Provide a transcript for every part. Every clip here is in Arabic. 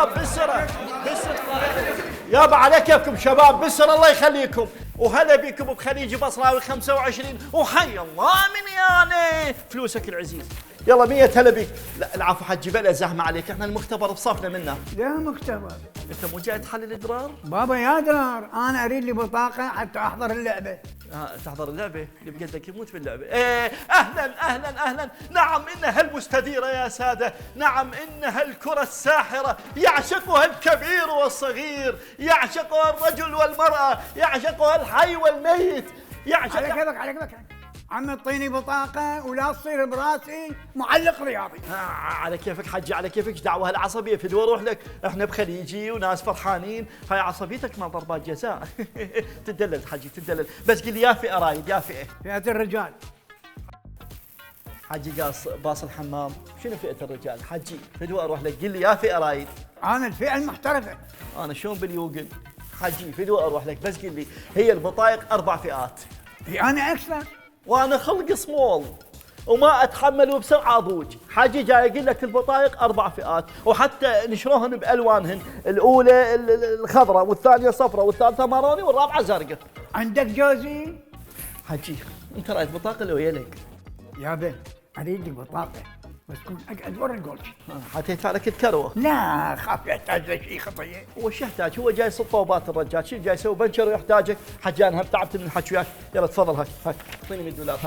شباب بالسرعة يابا على كيفكم شباب بالسرعة الله يخليكم. وهلا بكم بخليج بصراوي 25 وحي الله من يعني فلوسك العزيز. يلا 100 هلا بك. لا العفو حجي بلا زحمة عليك، احنا المختبر بصفنا منه. لا مختبر. انت مو جاي تحلل ادرار؟ بابا يا درار انا اريد لي بطاقه حتى احضر اللعبه. تحضر اللعبه اللي بقدك يموت باللعبه. ايه اهلا اهلا اهلا. نعم انها المستديره يا ساده، نعم انها الكره الساحره يعشقها الكبير والصغير، يعشقها الرجل والمراه، يعشقها الحي والميت، يعشق. على كيفك على كيفك عم اعطيني بطاقه ولا تصير براسي معلق رياضي. على كيفك حجي على كيفك. دعوه العصبيه في دور روح لك، احنا بخليجي وناس فرحانين، هاي عصبيتك مال ضربات جزاء. تدلل حجي تدلل، بس قل لي يا فئه رايد يا فئه. فئه الرجال. حجي قاص باص الحمام، شنو فئه الرجال؟ حجي فدوى اروح لك قل لي يا فئه رايد. انا الفئه المحترفه. انا شلون باليوغل؟ حجي فدوى اروح لك بس قل لي هي البطايق 4 فئات. انا اكثر. وانا خلق سمول وما اتحمل بسرعه اضوج. حاجي جاي اقول لك البطايق 4 فئات وحتى نشروهن بالوانهن، الاولى الخضراء والثانيه صفراء والثالثه ماروني والرابعه زرقاء. عندك جوزي؟ حجي انت رايت بطاقه لو ويلك؟ يابا اريد لي بطاقه بس تكون اقعد ورا الجولش. حطيت لك الكروه. لا خاف يحتاج لشيء خطيه. هو شو يحتاج؟ هو جاي يصب طوبات الرجال، شو جاي يسوي بنشر ويحتاجك؟ حجي انا هم تعبت من الحكي وياك. يلا تفضل هاك هاك اعطيني 100 دولار.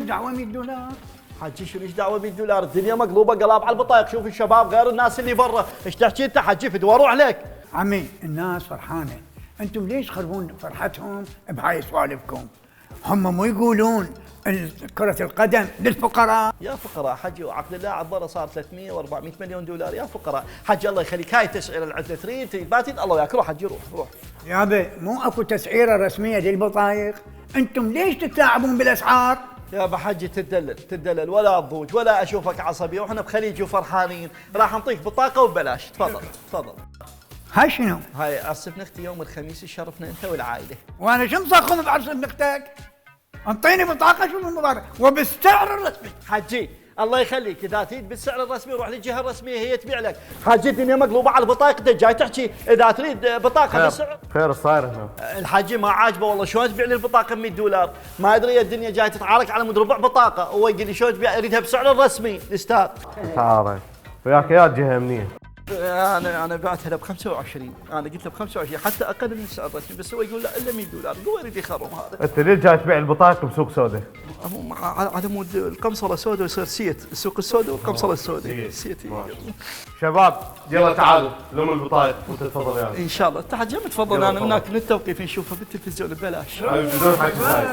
دعوه 100 دولار. حجي شو ليش دعوه 100 دولار؟ الدنيا مقلوبه قلاب على البطايق، شوف الشباب غير الناس اللي برا، ايش تحكي انت حجي فدوى اروح لك. عمي الناس فرحانه، انتم ليش تخربون فرحتهم بهاي سوالفكم؟ هم مو يقولون كرة القدم للفقراء؟ يا فقراء حجي وعقد الله عبره صار 300 و400 مليون دولار. يا فقراء حجي الله يخليك، هاي تسعيره العزله تريد ما تريد الله وياك. روح حجي روح روح. يابا مو اكو تسعيره رسميه للبطايق؟ انتم ليش تتلاعبون بالاسعار؟ يا ابو حجي تدلل ولا تضوج ولا اشوفك عصبي، واحنا بخليجي وفرحانين. راح نعطيك بطاقه وببلاش. تفضل تفضل. هاي شنو؟ هاي عرس ابن اختي يوم الخميس يشرفنا انت والعائله. وانا شو مصخم بعرس ابن اختك؟ انطيني بطاقه شو المبارك وبالسعر الرسمي. حجي الله يخليك اذا تريد بالسعر الرسمي روح للجهه الرسميه هي تبيع لك. حجي الدنيا مقلوبه على البطايق، انت جاي تحكي اذا تريد بطاقه بالسعر. خير صاير هنا. الحجي ما عاجبه والله، شلون تبيع لي البطاقه ب 100 دولار؟ ما ادري الدنيا جاي تتعارك على مود ربع بطاقه، هو يقول لي شلون تبيع؟ اريدها بسعر الرسمي الاستاذ. تعارك وياك يا جهه امنيه. انا بعتها له ب 25، انا قلت له ب 25 حتى اقل من السعر الرسمي، بس هو يقول لا الا 100 دولار، هو يريد يخرب هذا. انت ليش جاي تبيع البطايق بسوق سوداء؟ على مود القمصله سوداء ويصير سيت، السوق السوداء والقمصله السوداء. سيت. شباب يلا تعالوا لم البطايق وانت تفضل يا ان شاء الله. تعال جنب تفضل. انا هناك من التوقيف نشوفه بالتلفزيون ببلاش. بدون حكي زايد.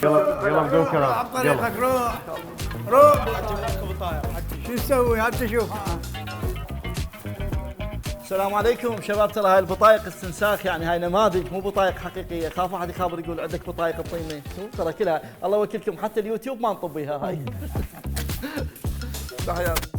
يلا بدون كلام. طريقك روح روح. شو تسوي؟ هات تشوف. السلام عليكم شباب. ترى هاي البطايق استنساخ، يعني هاي نماذج مو بطايق حقيقيه. خاف واحد يخابر يقول عندك بطايق الطينه، ترى كلها الله وكيلكم حتى اليوتيوب ما نطبيها هاي. تحياتي.